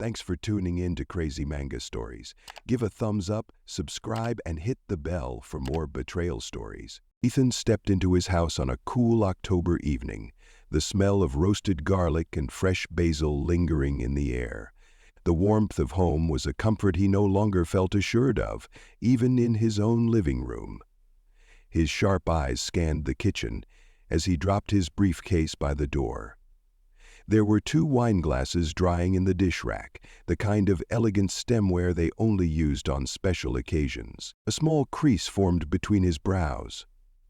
Thanks for tuning in to Crazy Manga Stories. Give a thumbs up, subscribe, and hit the bell for more betrayal stories. Ethan stepped into his house on a cool October evening, the smell of roasted garlic and fresh basil lingering in the air. The warmth of home was a comfort he no longer felt assured of, even in his own living room. His sharp eyes scanned the kitchen as he dropped his briefcase by the door. There were 2 wine glasses drying in the dish rack, the kind of elegant stemware they only used on special occasions. A small crease formed between his brows.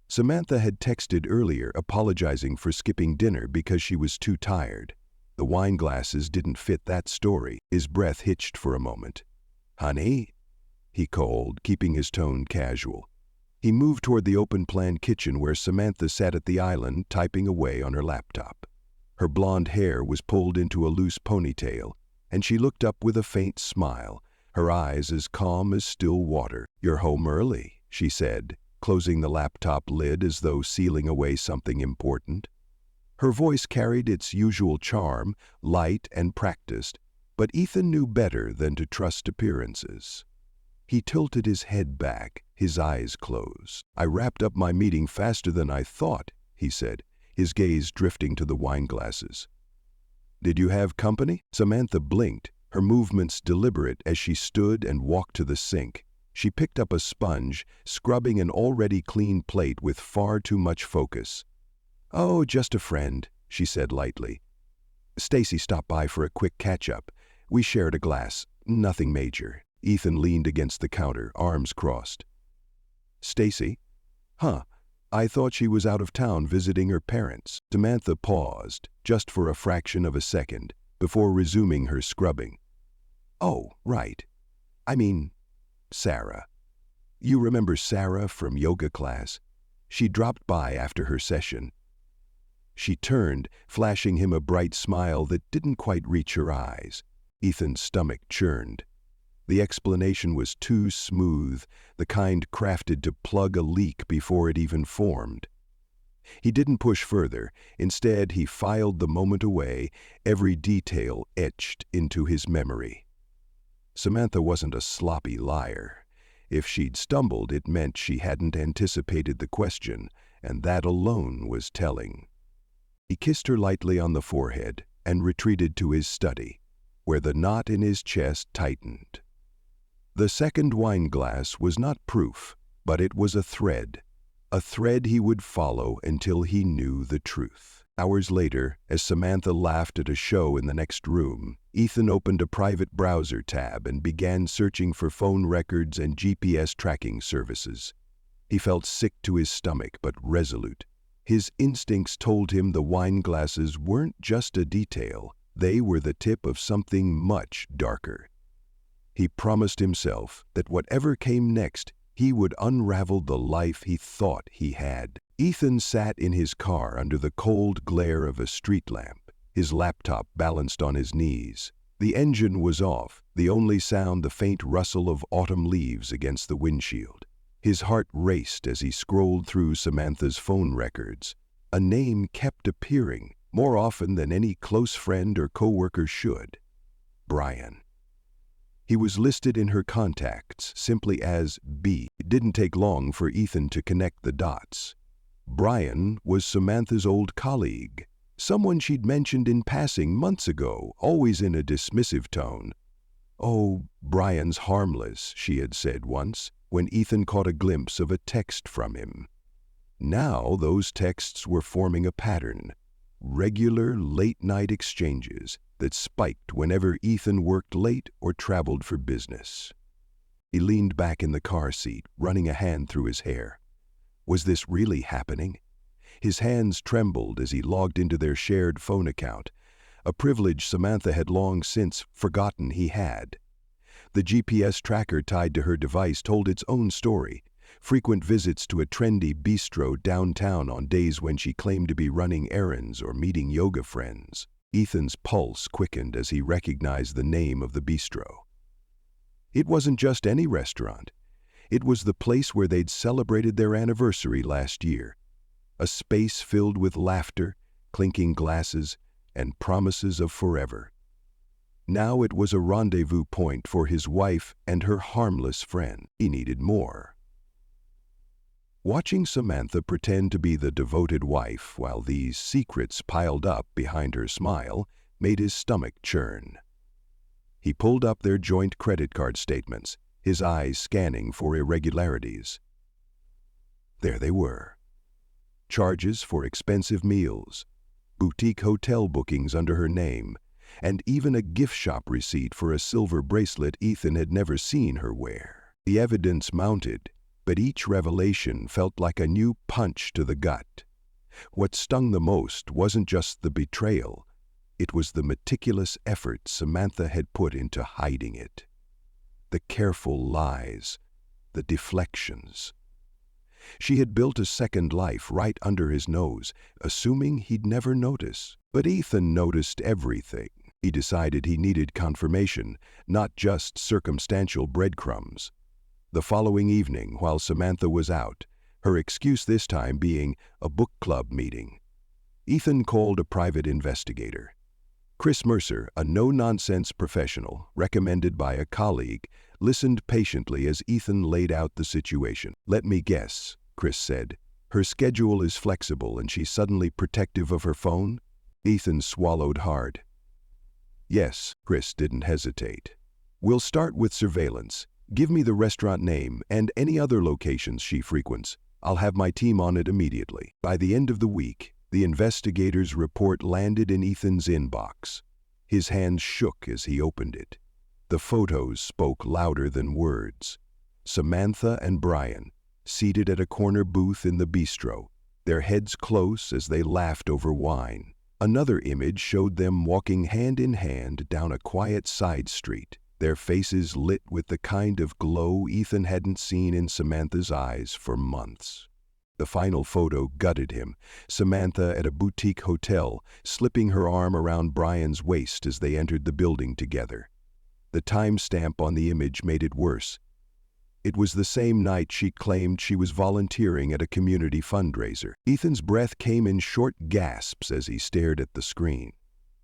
Samantha had texted earlier apologizing for skipping dinner because she was too tired. The wine glasses didn't fit that story. His breath hitched for a moment. "Honey?" he called, keeping his tone casual. He moved toward the open-plan kitchen where Samantha sat at the island typing away on her laptop. Her blonde hair was pulled into a loose ponytail, and she looked up with a faint smile, her eyes as calm as still water. "You're home early," she said, closing the laptop lid as though sealing away something important. Her voice carried its usual charm, light and practiced, but Ethan knew better than to trust appearances. He tilted his head back, his eyes closed. "I wrapped up my meeting faster than I thought," he said, his gaze drifting to the wine glasses. "Did you have company?" Samantha blinked, her movements deliberate as she stood and walked to the sink. She picked up a sponge, scrubbing an already clean plate with far too much focus. "Oh, just a friend," she said lightly. "Stacy stopped by for a quick catch-up. We shared a glass. Nothing major." Ethan leaned against the counter, arms crossed. "Stacy? Huh. I thought she was out of town visiting her parents." Samantha paused, just for a fraction of a second, before resuming her scrubbing. "Oh, right. I mean, Sarah. You remember Sarah from yoga class? She dropped by after her session." She turned, flashing him a bright smile that didn't quite reach her eyes. Ethan's stomach churned. The explanation was too smooth, the kind crafted to plug a leak before it even formed. He didn't push further. Instead, he filed the moment away, every detail etched into his memory. Samantha wasn't a sloppy liar. If she'd stumbled, it meant she hadn't anticipated the question, and that alone was telling. He kissed her lightly on the forehead and retreated to his study, where the knot in his chest tightened. The second wine glass was not proof, but it was a thread he would follow until he knew the truth. Hours later, as Samantha laughed at a show in the next room, Ethan opened a private browser tab and began searching for phone records and GPS tracking services. He felt sick to his stomach but resolute. His instincts told him the wine glasses weren't just a detail, they were the tip of something much darker. He promised himself that whatever came next, he would unravel the life he thought he had. Ethan sat in his car under the cold glare of a street lamp, his laptop balanced on his knees. The engine was off, the only sound the faint rustle of autumn leaves against the windshield. His heart raced as he scrolled through Samantha's phone records. A name kept appearing, more often than any close friend or coworker should. Brian. He was listed in her contacts simply as B. It didn't take long for Ethan to connect the dots. Brian was Samantha's old colleague, someone she'd mentioned in passing months ago, always in a dismissive tone. "Oh, Brian's harmless," she had said once, when Ethan caught a glimpse of a text from him. Now those texts were forming a pattern, regular late-night exchanges that spiked whenever Ethan worked late or traveled for business. He leaned back in the car seat, running a hand through his hair. Was this really happening? His hands trembled as he logged into their shared phone account, a privilege Samantha had long since forgotten he had. The GPS tracker tied to her device told its own story, frequent visits to a trendy bistro downtown on days when she claimed to be running errands or meeting yoga friends. Ethan's pulse quickened as he recognized the name of the bistro. It wasn't just any restaurant. It was the place where they'd celebrated their anniversary last year, a space filled with laughter, clinking glasses, and promises of forever. Now it was a rendezvous point for his wife and her harmless friend. He needed more. Watching Samantha pretend to be the devoted wife while these secrets piled up behind her smile made his stomach churn. He pulled up their joint credit card statements, his eyes scanning for irregularities. There they were. Charges for expensive meals, boutique hotel bookings under her name, and even a gift shop receipt for a silver bracelet Ethan had never seen her wear. The evidence mounted, but each revelation felt like a new punch to the gut. What stung the most wasn't just the betrayal, it was the meticulous effort Samantha had put into hiding it. The careful lies, the deflections. She had built a second life right under his nose, assuming he'd never notice. But Ethan noticed everything. He decided he needed confirmation, not just circumstantial breadcrumbs. The following evening, while Samantha was out, her excuse this time being a book club meeting, Ethan called a private investigator. Chris Mercer, a no-nonsense professional recommended by a colleague, listened patiently as Ethan laid out the situation. "Let me guess," Chris said. "Her schedule is flexible and she's suddenly protective of her phone?" Ethan swallowed hard. "Yes," Chris didn't hesitate. "We'll start with surveillance. Give me the restaurant name and any other locations she frequents. I'll have my team on it immediately." By the end of the week, the investigator's report landed in Ethan's inbox. His hands shook as he opened it. The photos spoke louder than words. Samantha and Brian, seated at a corner booth in the bistro, their heads close as they laughed over wine. Another image showed them walking hand in hand down a quiet side street, their faces lit with the kind of glow Ethan hadn't seen in Samantha's eyes for months. The final photo gutted him, Samantha at a boutique hotel, slipping her arm around Brian's waist as they entered the building together. The timestamp on the image made it worse. It was the same night she claimed she was volunteering at a community fundraiser. Ethan's breath came in short gasps as he stared at the screen.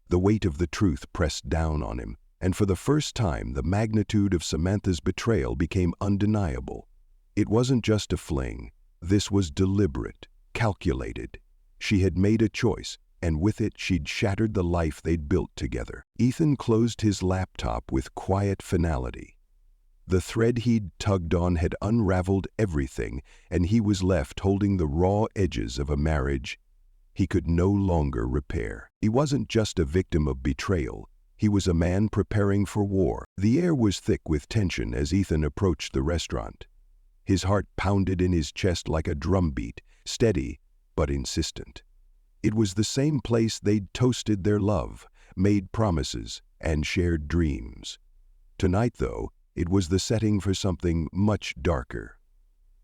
The weight of the truth pressed down on him, and for the first time the magnitude of Samantha's betrayal became undeniable. It wasn't just a fling. This was deliberate, calculated. She had made a choice, and with it she'd shattered the life they'd built together. Ethan closed his laptop with quiet finality. The thread he'd tugged on had unraveled everything, and he was left holding the raw edges of a marriage he could no longer repair. He wasn't just a victim of betrayal. He was a man preparing for war. The air was thick with tension as Ethan approached the restaurant. His heart pounded in his chest like a drumbeat, steady but insistent. It was the same place they'd toasted their love, made promises, and shared dreams. Tonight, though, it was the setting for something much darker.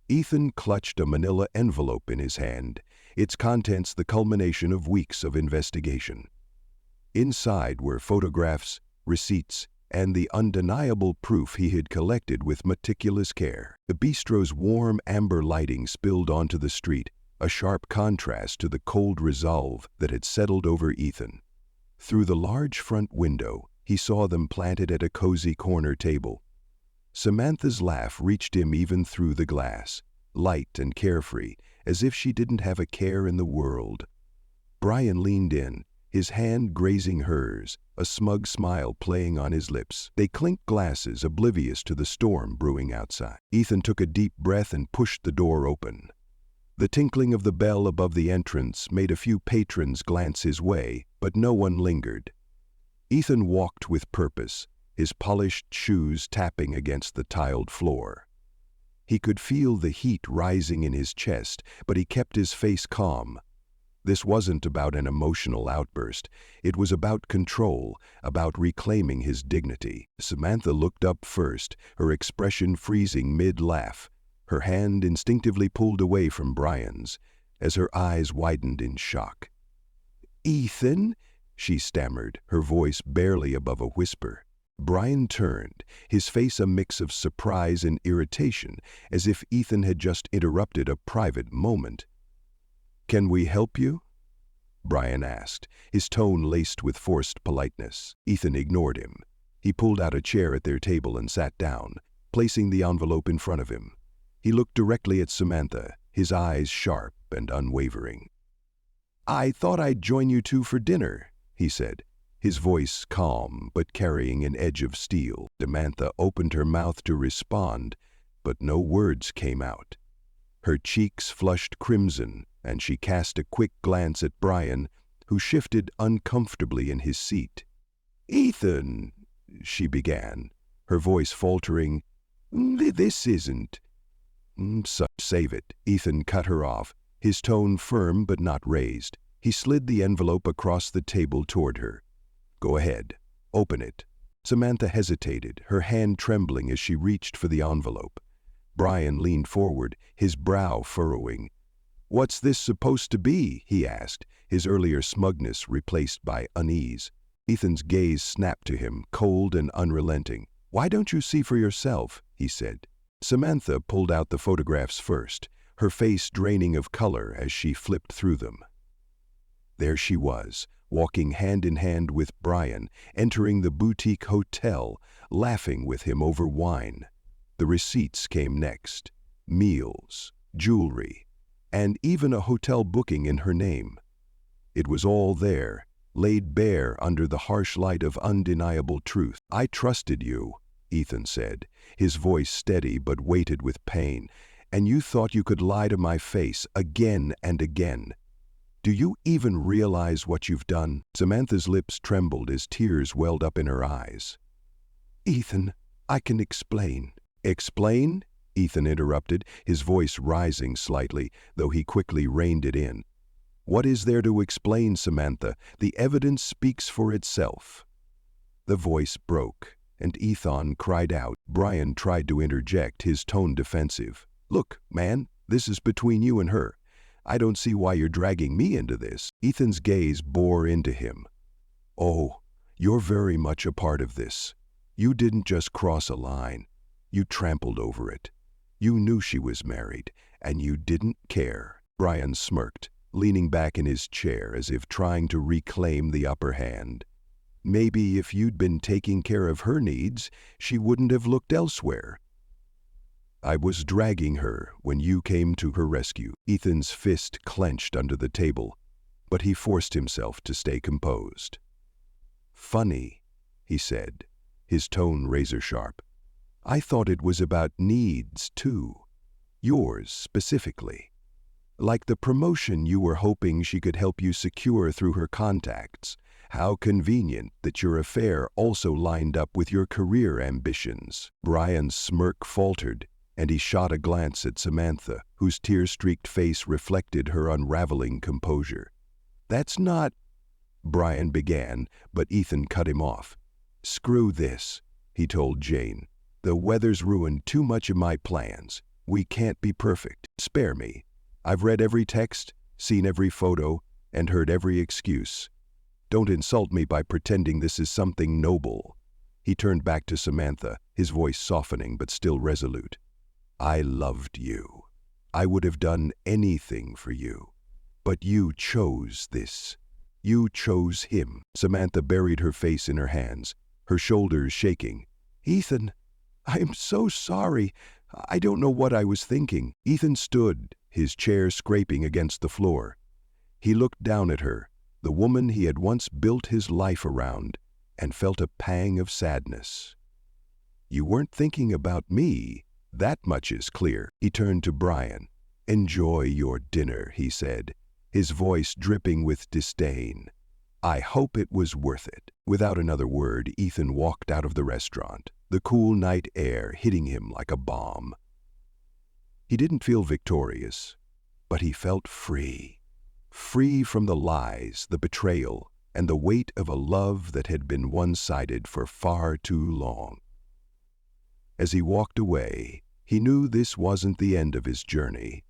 Ethan clutched a manila envelope in his hand, its contents the culmination of weeks of investigation. Inside were photographs, receipts, and the undeniable proof he had collected with meticulous care. The bistro's warm amber lighting spilled onto the street, a sharp contrast to the cold resolve that had settled over Ethan. Through the large front window, he saw them planted at a cozy corner table. Samantha's laugh reached him even through the glass, light and carefree, as if she didn't have a care in the world. Brian leaned in, his hand grazing hers, a smug smile playing on his lips. They clinked glasses, oblivious to the storm brewing outside. Ethan took a deep breath and pushed the door open. The tinkling of the bell above the entrance made a few patrons glance his way, but no one lingered. Ethan walked with purpose, his polished shoes tapping against the tiled floor. He could feel the heat rising in his chest, but he kept his face calm. This wasn't about an emotional outburst. It was about control, about reclaiming his dignity. Samantha looked up first, her expression freezing mid-laugh. Her hand instinctively pulled away from Brian's, as her eyes widened in shock. "Ethan?" she stammered, her voice barely above a whisper. Brian turned, his face a mix of surprise and irritation, as if Ethan had just interrupted a private moment. "Can we help you?" Brian asked, his tone laced with forced politeness. Ethan ignored him. He pulled out a chair at their table and sat down, placing the envelope in front of him. He looked directly at Samantha, his eyes sharp and unwavering. "I thought I'd join you two for dinner," he said, his voice calm but carrying an edge of steel. Samantha opened her mouth to respond, but no words came out. Her cheeks flushed crimson, and she cast a quick glance at Brian, who shifted uncomfortably in his seat. "Ethan," she began, her voice faltering, "this isn't—" Save it," Ethan cut her off, his tone firm but not raised. He slid the envelope across the table toward her. "Go ahead. Open it." Samantha hesitated, her hand trembling as she reached for the envelope. Brian leaned forward, his brow furrowing. "What's this supposed to be?" he asked, his earlier smugness replaced by unease. Ethan's gaze snapped to him, cold and unrelenting. "Why don't you see for yourself?" he said. Samantha pulled out the photographs first, her face draining of color as she flipped through them. There she was, walking hand in hand with Brian, entering the boutique hotel, laughing with him over wine. The receipts came next. Meals, jewelry, and even a hotel booking in her name. It was all there, laid bare under the harsh light of undeniable truth. "I trusted you," Ethan said, his voice steady but weighted with pain, "and you thought you could lie to my face again and again. Do you even realize what you've done?" Samantha's lips trembled as tears welled up in her eyes. "Ethan, I can explain." "Explain?" Ethan interrupted, his voice rising slightly, though he quickly reined it in. "What is there to explain, Samantha? The evidence speaks for itself." The voice broke, and Ethan cried out. Brian tried to interject, his tone defensive. "Look, man, this is between you and her. I don't see why you're dragging me into this." Ethan's gaze bore into him. "Oh, you're very much a part of this. You didn't just cross a line. You trampled over it. You knew she was married, and you didn't care." Brian smirked, leaning back in his chair as if trying to reclaim the upper hand. "Maybe if you'd been taking care of her needs, she wouldn't have looked elsewhere." "I was dragging her when you came to her rescue." Ethan's fist clenched under the table, but he forced himself to stay composed. "Funny," he said, his tone razor-sharp. "I thought it was about needs, too. Yours, specifically. Like the promotion you were hoping she could help you secure through her contacts. How convenient that your affair also lined up with your career ambitions." Brian's smirk faltered, and he shot a glance at Samantha, whose tear-streaked face reflected her unraveling composure. "That's not—" Brian began, but Ethan cut him off. "Screw this," he told Jane. "The weather's ruined too much of my plans. We can't be perfect. Spare me. I've read every text, seen every photo, and heard every excuse. Don't insult me by pretending this is something noble." He turned back to Samantha, his voice softening but still resolute. "I loved you. I would have done anything for you. But you chose this. You chose him." Samantha buried her face in her hands, her shoulders shaking. "Ethan, I'm so sorry. I don't know what I was thinking." Ethan stood, his chair scraping against the floor. He looked down at her, the woman he had once built his life around, and felt a pang of sadness. "You weren't thinking about me. That much is clear." He turned to Brian. "Enjoy your dinner," he said, his voice dripping with disdain. "I hope it was worth it." Without another word, Ethan walked out of the restaurant, the cool night air hitting him like a bomb. He didn't feel victorious, but he felt free. Free from the lies, the betrayal, and the weight of a love that had been one-sided for far too long. As he walked away, he knew this wasn't the end of his journey.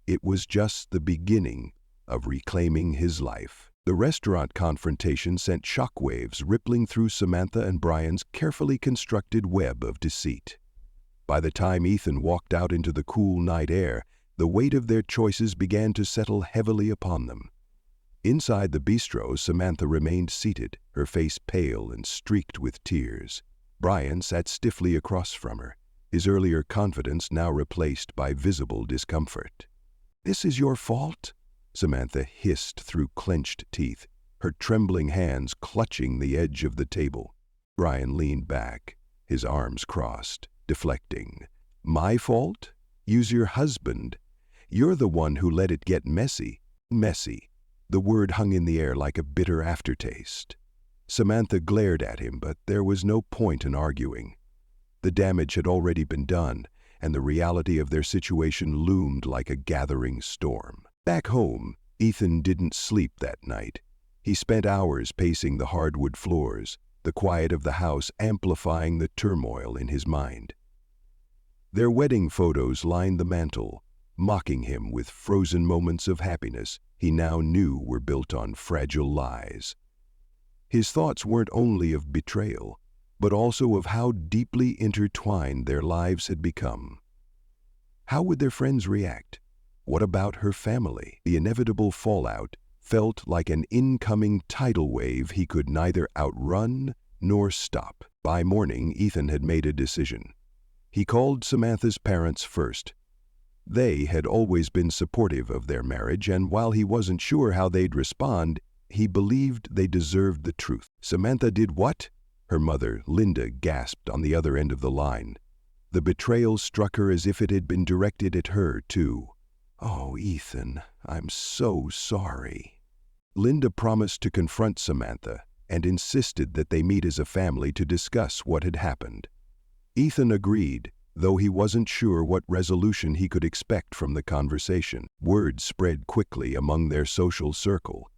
It was just the beginning of reclaiming his life. The restaurant confrontation sent shockwaves rippling through Samantha and Brian's carefully constructed web of deceit. By the time Ethan walked out into the cool night air, the weight of their choices began to settle heavily upon them. Inside the bistro, Samantha remained seated, her face pale and streaked with tears. Brian sat stiffly across from her, his earlier confidence now replaced by visible discomfort. "This is your fault?" Samantha hissed through clenched teeth, her trembling hands clutching the edge of the table. Brian leaned back, his arms crossed, deflecting. "My fault? Use your husband. You're the one who let it get messy." Messy. The word hung in the air like a bitter aftertaste. Samantha glared at him, but there was no point in arguing. The damage had already been done, and the reality of their situation loomed like a gathering storm. Back home, Ethan didn't sleep that night. He spent hours pacing the hardwood floors, the quiet of the house amplifying the turmoil in his mind. Their wedding photos lined the mantel, mocking him with frozen moments of happiness he now knew were built on fragile lies. His thoughts weren't only of betrayal, but also of how deeply intertwined their lives had become. How would their friends react? What about her family? The inevitable fallout felt like an incoming tidal wave he could neither outrun nor stop. By morning, Ethan had made a decision. He called Samantha's parents first. They had always been supportive of their marriage, and while he wasn't sure how they'd respond, he believed they deserved the truth. "Samantha did what?" Her mother, Linda, gasped on the other end of the line. The betrayal struck her as if it had been directed at her, too. "Oh, Ethan, I'm so sorry." Linda promised to confront Samantha and insisted that they meet as a family to discuss what had happened. Ethan agreed, though he wasn't sure what resolution he could expect from the conversation. Word spread quickly among their social circle.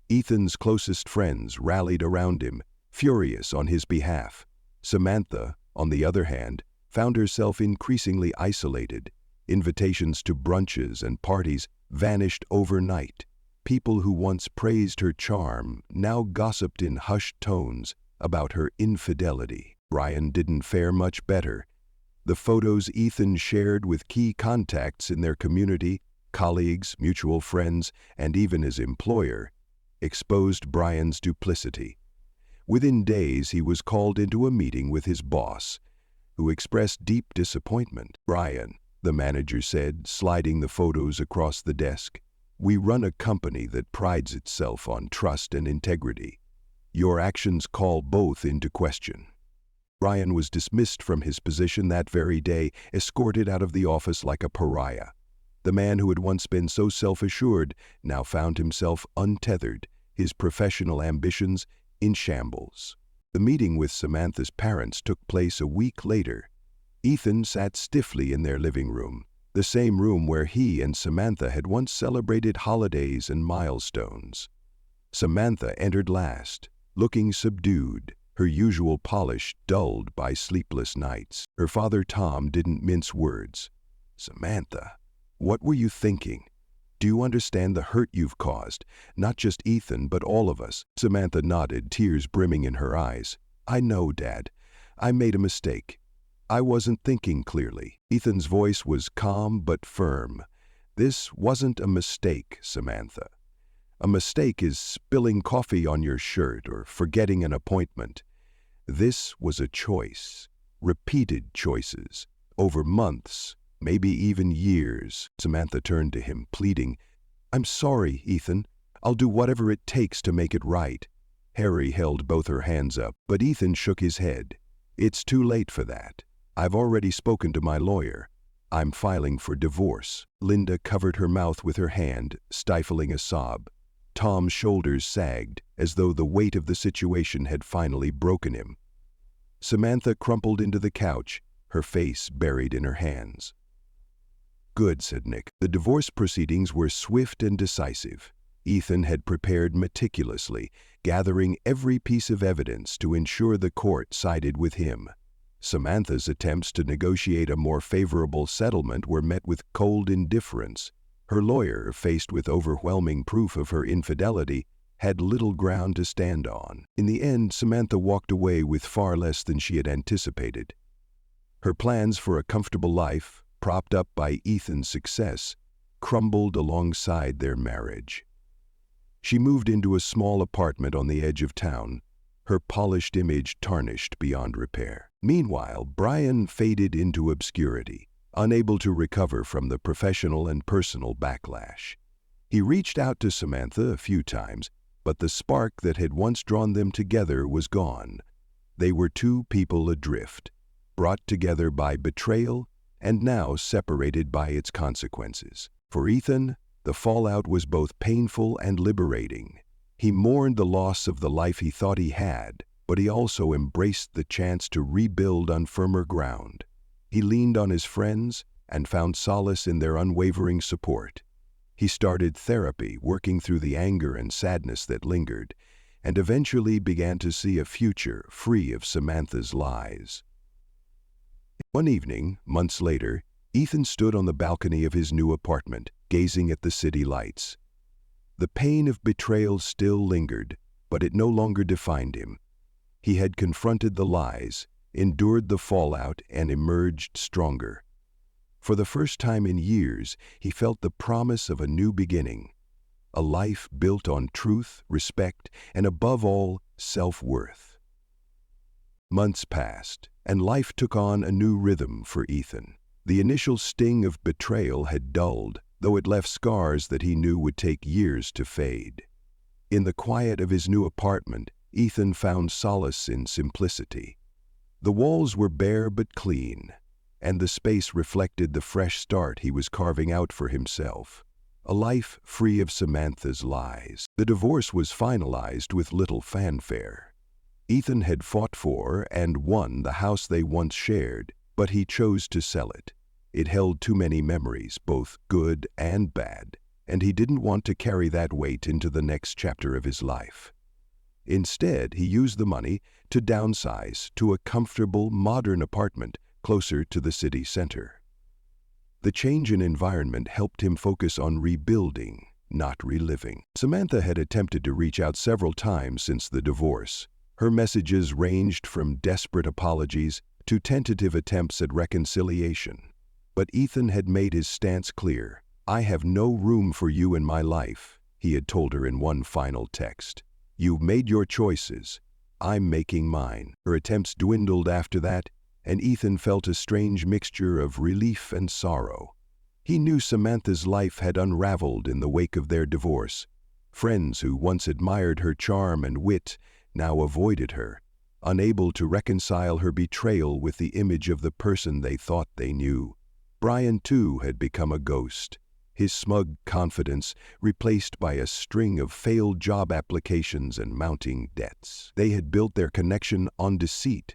Ethan's closest friends rallied around him, furious on his behalf. Samantha, on the other hand, found herself increasingly isolated. Invitations to brunches and parties vanished overnight. People who once praised her charm now gossiped in hushed tones about her infidelity. Brian didn't fare much better. The photos Ethan shared with key contacts in their community, colleagues, mutual friends, and even his employer, exposed Brian's duplicity. Within days, he was called into a meeting with his boss, who expressed deep disappointment. "Brian," the manager said, sliding the photos across the desk, "we run a company that prides itself on trust and integrity. Your actions call both into question." Brian was dismissed from his position that very day, escorted out of the office like a pariah. The man who had once been so self-assured now found himself untethered, his professional ambitions in shambles. The meeting with Samantha's parents took place a week later. Ethan sat stiffly in their living room, the same room where he and Samantha had once celebrated holidays and milestones. Samantha entered last, looking subdued, her usual polish dulled by sleepless nights. Her father, Tom, didn't mince words. "Samantha, what were you thinking? Do you understand the hurt you've caused? Not just Ethan, but all of us." Samantha nodded, tears brimming in her eyes. "I know, Dad. I made a mistake. I wasn't thinking clearly." Ethan's voice was calm but firm. "This wasn't a mistake, Samantha. A mistake is spilling coffee on your shirt or forgetting an appointment. This was a choice, repeated choices, over months, maybe even years." Samantha turned to him, pleading, "I'm sorry, Ethan. I'll do whatever it takes to make it right." Harry held both her hands up, but Ethan shook his head. "It's too late for that. I've already spoken to my lawyer. I'm filing for divorce." Linda covered her mouth with her hand, stifling a sob. Tom's shoulders sagged, as though the weight of the situation had finally broken him. Samantha crumpled into the couch, her face buried in her hands. "Good," said Nick. The divorce proceedings were swift and decisive. Ethan had prepared meticulously, gathering every piece of evidence to ensure the court sided with him. Samantha's attempts to negotiate a more favorable settlement were met with cold indifference. Her lawyer, faced with overwhelming proof of her infidelity, had little ground to stand on. In the end, Samantha walked away with far less than she had anticipated. Her plans for a comfortable life, propped up by Ethan's success, crumbled alongside their marriage. She moved into a small apartment on the edge of town, her polished image tarnished beyond repair. Meanwhile, Brian faded into obscurity, unable to recover from the professional and personal backlash. He reached out to Samantha a few times, but the spark that had once drawn them together was gone. They were two people adrift, brought together by betrayal and now separated by its consequences. For Ethan, the fallout was both painful and liberating. He mourned the loss of the life he thought he had, but he also embraced the chance to rebuild on firmer ground. He leaned on his friends and found solace in their unwavering support. He started therapy, working through the anger and sadness that lingered, and eventually began to see a future free of Samantha's lies. One evening, months later, Ethan stood on the balcony of his new apartment, gazing at the city lights. The pain of betrayal still lingered, but it no longer defined him. He had confronted the lies, endured the fallout, and emerged stronger. For the first time in years, he felt the promise of a new beginning, a life built on truth, respect, and above all, self-worth. Months passed, and life took on a new rhythm for Ethan. The initial sting of betrayal had dulled, though it left scars that he knew would take years to fade. In the quiet of his new apartment, Ethan found solace in simplicity. The walls were bare but clean, and the space reflected the fresh start he was carving out for himself. A life free of Samantha's lies. The divorce was finalized with little fanfare. Ethan had fought for and won the house they once shared, but he chose to sell it. It held too many memories, both good and bad, and he didn't want to carry that weight into the next chapter of his life. Instead, he used the money to downsize to a comfortable, modern apartment closer to the city center. The change in environment helped him focus on rebuilding, not reliving. Samantha had attempted to reach out several times since the divorce. Her messages ranged from desperate apologies to tentative attempts at reconciliation. But Ethan had made his stance clear. "I have no room for you in my life," he had told her in one final text. "You've made your choices. I'm making mine." Her attempts dwindled after that, and Ethan felt a strange mixture of relief and sorrow. He knew Samantha's life had unraveled in the wake of their divorce. Friends who once admired her charm and wit now avoided her, unable to reconcile her betrayal with the image of the person they thought they knew. Brian, too, had become a ghost, his smug confidence replaced by a string of failed job applications and mounting debts. They had built their connection on deceit,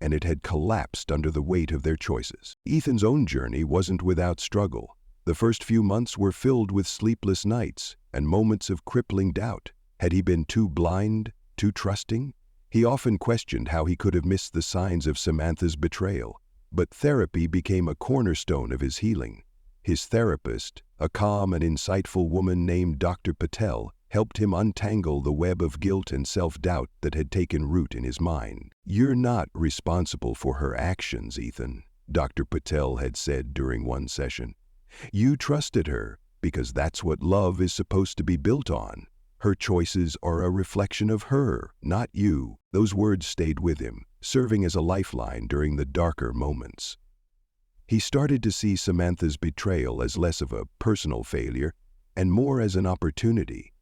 and it had collapsed under the weight of their choices. Ethan's own journey wasn't without struggle. The first few months were filled with sleepless nights and moments of crippling doubt. Had he been too blind, too trusting? He often questioned how he could have missed the signs of Samantha's betrayal. But therapy became a cornerstone of his healing. His therapist, a calm and insightful woman named Dr. Patel, helped him untangle the web of guilt and self-doubt that had taken root in his mind. "You're not responsible for her actions, Ethan," Dr. Patel had said during one session. "You trusted her because that's what love is supposed to be built on. Her choices are a reflection of her, not you." Those words stayed with him, serving as a lifeline during the darker moments. He started to see Samantha's betrayal as less of a personal failure and more as an opportunity.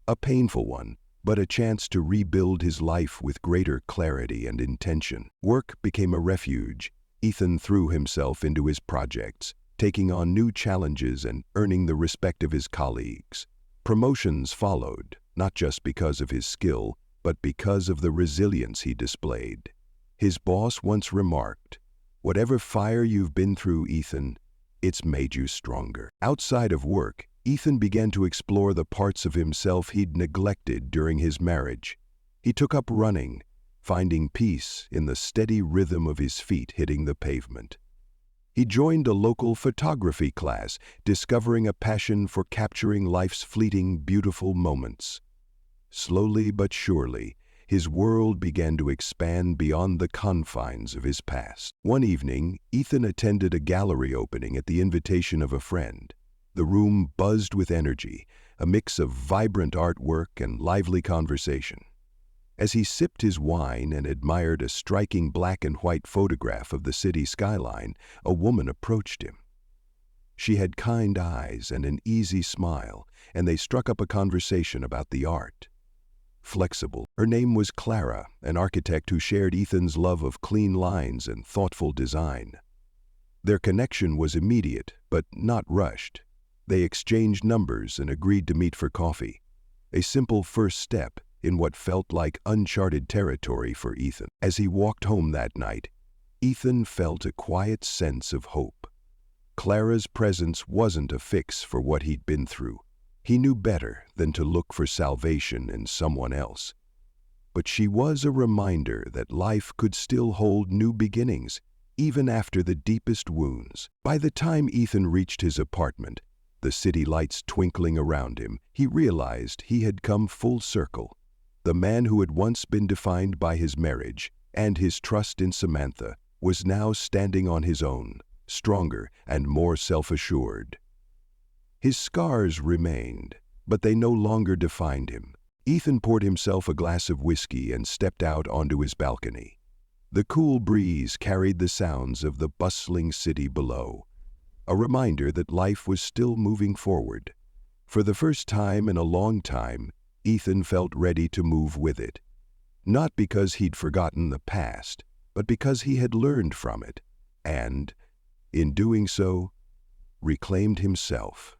A painful one, but a chance to rebuild his life with greater clarity and intention. Work became a refuge. Ethan threw himself into his projects, taking on new challenges and earning the respect of his colleagues. Promotions followed, not just because of his skill, but because of the resilience he displayed. His boss once remarked, "Whatever fire you've been through, Ethan, it's made you stronger." Outside of work, Ethan began to explore the parts of himself he'd neglected during his marriage. He took up running, finding peace in the steady rhythm of his feet hitting the pavement. He joined a local photography class, discovering a passion for capturing life's fleeting, beautiful moments. Slowly but surely, his world began to expand beyond the confines of his past. One evening, Ethan attended a gallery opening at the invitation of a friend. The room buzzed with energy, a mix of vibrant artwork and lively conversation. As he sipped his wine and admired a striking black and white photograph of the city skyline, a woman approached him. She had kind eyes and an easy smile, and they struck up a conversation about the art. Flexible, her name was Clara, an architect who shared Ethan's love of clean lines and thoughtful design. Their connection was immediate, but not rushed. They exchanged numbers and agreed to meet for coffee, a simple first step in what felt like uncharted territory for Ethan. As he walked home that night, Ethan felt a quiet sense of hope. Clara's presence wasn't a fix for what he'd been through. He knew better than to look for salvation in someone else. But she was a reminder that life could still hold new beginnings, even after the deepest wounds. By the time Ethan reached his apartment, the city lights twinkling around him, he realized he had come full circle. The man who had once been defined by his marriage and his trust in Samantha was now standing on his own, stronger and more self-assured. His scars remained, but they no longer defined him. Ethan poured himself a glass of whiskey and stepped out onto his balcony. The cool breeze carried the sounds of the bustling city below, a reminder that life was still moving forward. For the first time in a long time, Ethan felt ready to move with it. Not because he'd forgotten the past, but because he had learned from it, and, in doing so, reclaimed himself.